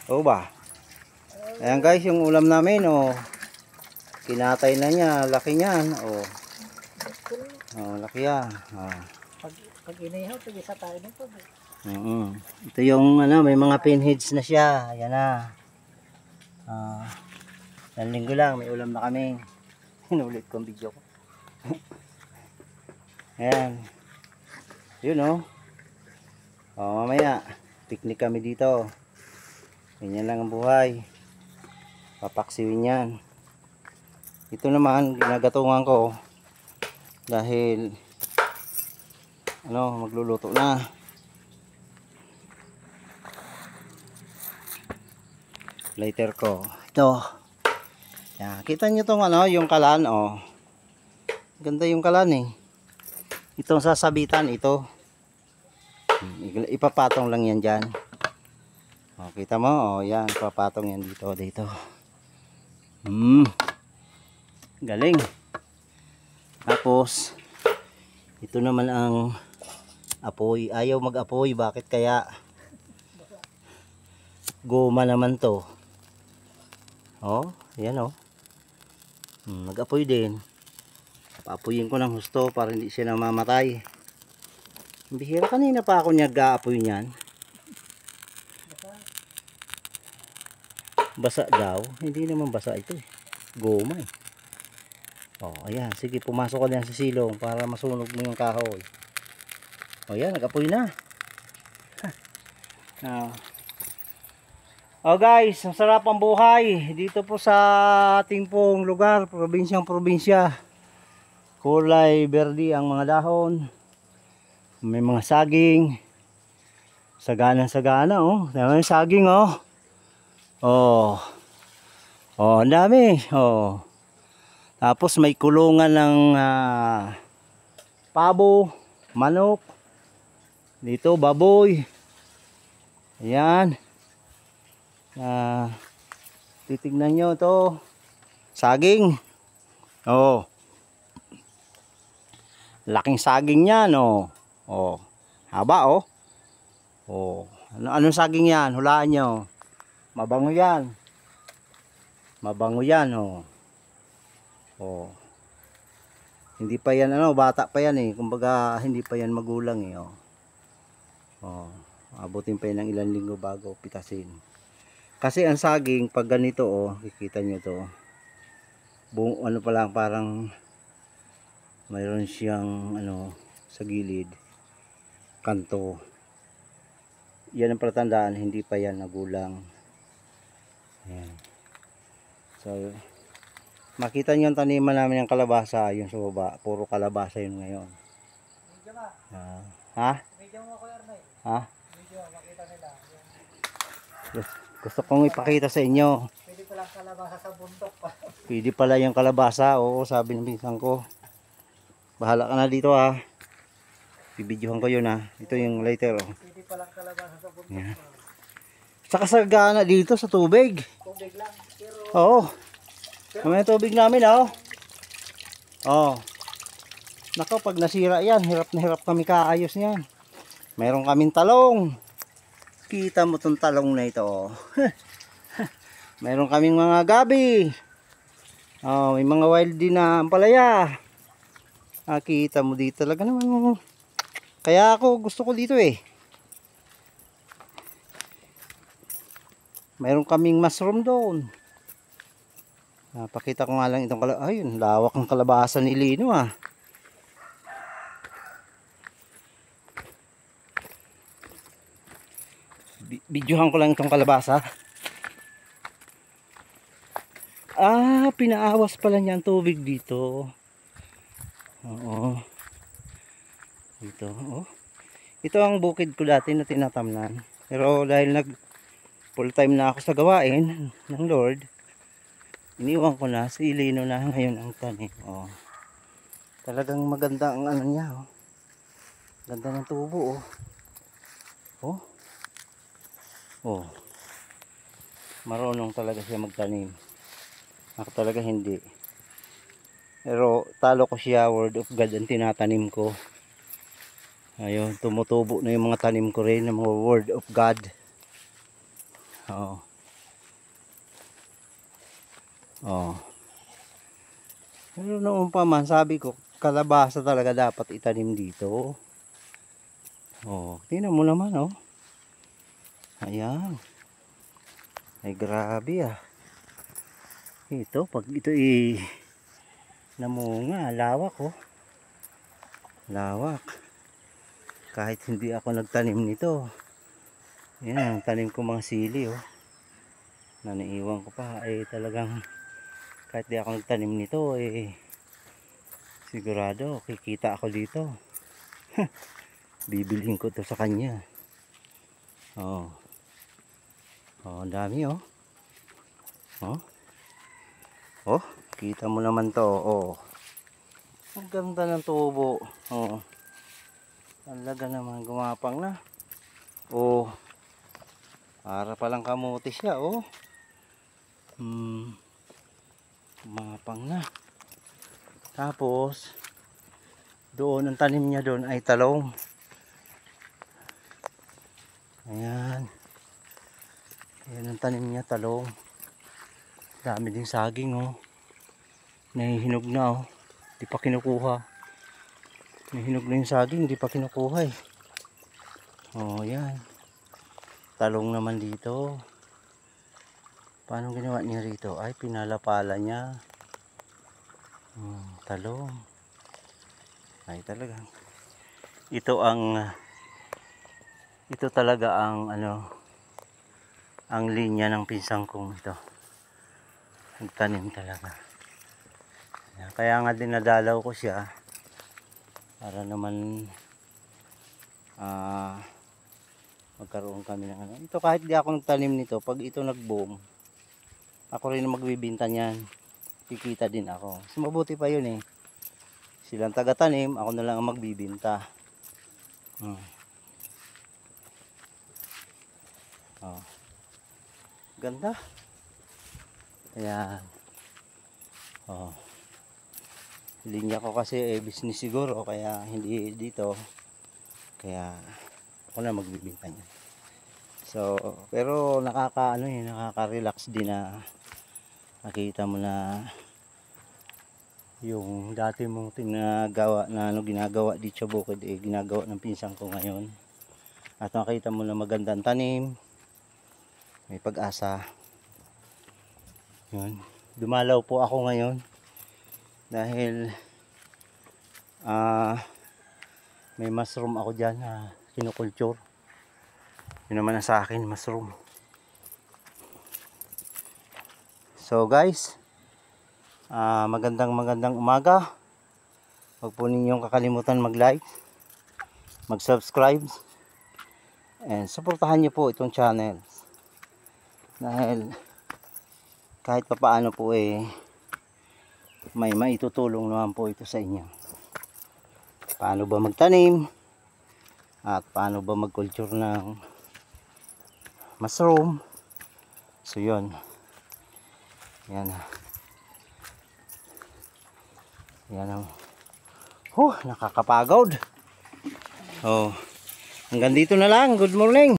Oo ba? Ayan guys, yung ulam namin, oh. Kinatay na niya, laki niyan, oh. Oh, laki yan. Oh. Pag inihaw, tigisa tayo nito. Ito yung ano, may mga pinheads na siya. Ayan na. Isang linggo lang, may ulam na kami. Inulit ko ang video ko. Ayan. Yun oh. Oh, mamaya, picnic kami dito. Ganyan lang ang buhay. Papaksiwin yan. Ito naman, ginagatungan ko. Dahil, ano, magluluto na. Lighter ko. Ito. Yan. Kita nyo tong ano, yung kalan, oh. Ganda yung kalan eh. Itong sasabitan, ito. Ipapatong lang yan dyan. Oh, kita mo, oh, yan. Ipapatong yan dito. Galing. Tapos, ito naman ang apoy. Ayaw mag-apoy. Bakit kaya? Goma naman to. Oh, yan oh. Mag-apoy din. Paapuyin ko ng husto para hindi siya namamatay. Bihira, kanina pa ako nag-aapoy niyan. Basa daw. Hindi naman basa ito eh. Goma eh. Oh, ayan. Sige, pumasok ka diyan sa silong para masunog mo yung kahoy. Oh, yan. Nag-apoy na. Oh guys, ang sarap ang buhay dito po sa ating pong lugar, probinsya. Kulay berde ang mga dahon. May mga saging. Sagana oh. Dami saging oh. Oh. Oh, ang dami. Oh. Tapos may kulungan ng pabo, manok. Dito baboy. Ayan. Titignan nyo to, saging. Oh, laking saging yan oh. Oh, haba oh. Oh, anong saging yan? Hulaan nyo. Mabango yan oh. Oh, hindi pa yan ano, bata pa yan eh, kumbaga hindi pa yan magulang eh. Oh, oh, abutin pa yan ng ilang linggo bago pitasin. Kasi ang saging pag ganito oh, kikita nyo to. Buong ano pa lang, parang mayroon siyang ano sa gilid, kanto. Yan ang palatandaan, hindi pa yan nagulang. Ayan. So, makita nyo ang taniman namin ng kalabasa, yung sa baba, puro kalabasa yun ngayon. Ha? Medyo mo ako, Arnay. Ha? Medyo makita nila. Gusto kong ipakita sa inyo. Pwede palang kalabasa sa bundok pa. Pwede pala yung kalabasa. Oo, sabi ng pinsan ko. Bahala ka na dito ha. Bibidyohan ko yun ha. Ito yung lighter oh. Pwede palang kalabasa sa bundok Yeah. pa. Saka sagana dito sa tubig. Tubig lang. Pero Oo. May tubig namin oh. Oh. Nako, pag nasira yan, hirap na hirap kami kaayos niyan. Meron kaming talong. Kita mo tong talong na ito oh. Meron kaming mga gabi. Oh, may mga wild din na ampalaya. Kita mo dito talaga naman. Kaya ako gusto ko dito eh. Meron kaming mushroom doon. Pakita ko nga lang itong kalabasa. Ayun, lawak ng kalabasa ni Lino ah. Videohan ko lang itong kalabasa. Pinaawas pala niya ang tubig dito. Oo. Dito, oh. Ito ang bukid ko dati na tinatamnan. Pero dahil full time na ako sa gawain ng Lord, iniwan ko na, si Lino na ngayon ang tanim. Oh. Talagang maganda ang ano niya, oh. Ganda ng tubo, oh. Oh. Oh. Marunong talaga siya magtanim. Ako talaga hindi. Pero talo ko siya, word of God ang tinatanim ko. Ayun, tumutubo na yung mga tanim ko rin, ng mga word of God. Oo. Oh. Pero noon pa man, sabi ko, kalabasa talaga dapat itanim dito. Oh, tingnan mo naman, oh. Ayan. Ay, grabe ah. Ito, pag ito namunga, lawak, oh. Lawak. Kahit hindi ako nagtanim nito. Yan, tanim ko mga sili, oh. Na naiwan ko pa, talagang kahit di ako nagtanim nito, sigurado kikita ako dito. Bibilhin ko to sa kanya. Oh. Oh, ang dami, oh. Oh. Oh, kita mo naman to, oh. Ang ganda ng tubo. Oh. Talaga naman gumapang na. Oh. Para palang kamote siya, oh. Gumapang na. Tapos doon ang tanim niya doon ay talong. Ayan. Ayan ang tanim niya, talong. Dami ding saging, oh. Nahihinog na, oh. Di pa kinukuha. Nahihinog na yung saging, di pa kinukuha, eh. Oh, yan. Talong naman dito. Paano ginawa niya rito? Ay, pinalapala niya. Talong. Ay, talaga. Ito talaga ang ang linya ng pinsang kong ito. Nagtanim talaga. Kaya nga dinadalaw ko siya para naman magkaroon kami ng ito, kahit di ako nagtanim nito, pag ito nag-boom, ako rin magbibinta niyan, kikita din ako. So, mabuti pa yun, eh. Silang taga-tanim, ako na lang ang magbibinta. Oh. Ganda. Ayan. Oh. Linya ko kasi business siguro, kaya hindi dito. Kaya ako na magbibinta niyan. So, pero nakaka-relax din na nakita mo na yung dati mong ginagawa dito sa bukid, ginagawa ng pinsan ko ngayon. At nakita mo na magandang tanim, may pag-asa. Yun. Dumalaw po ako ngayon dahil may mushroom ako dyan na kinukulture. Yun naman ang sa akin, mushroom. So guys, magandang umaga. Huwag po ninyong kakalimutan mag-like, mag-subscribe, and suportahan niyo po itong channel. Dahil kahit papaano po may maitutulong naman po ito sa inyo. Paano ba magtanim at paano ba mag-culture ng mushroom. So yun. Yan. Yan. Nakakapagod. Oh. Hanggang dito na lang. Good morning.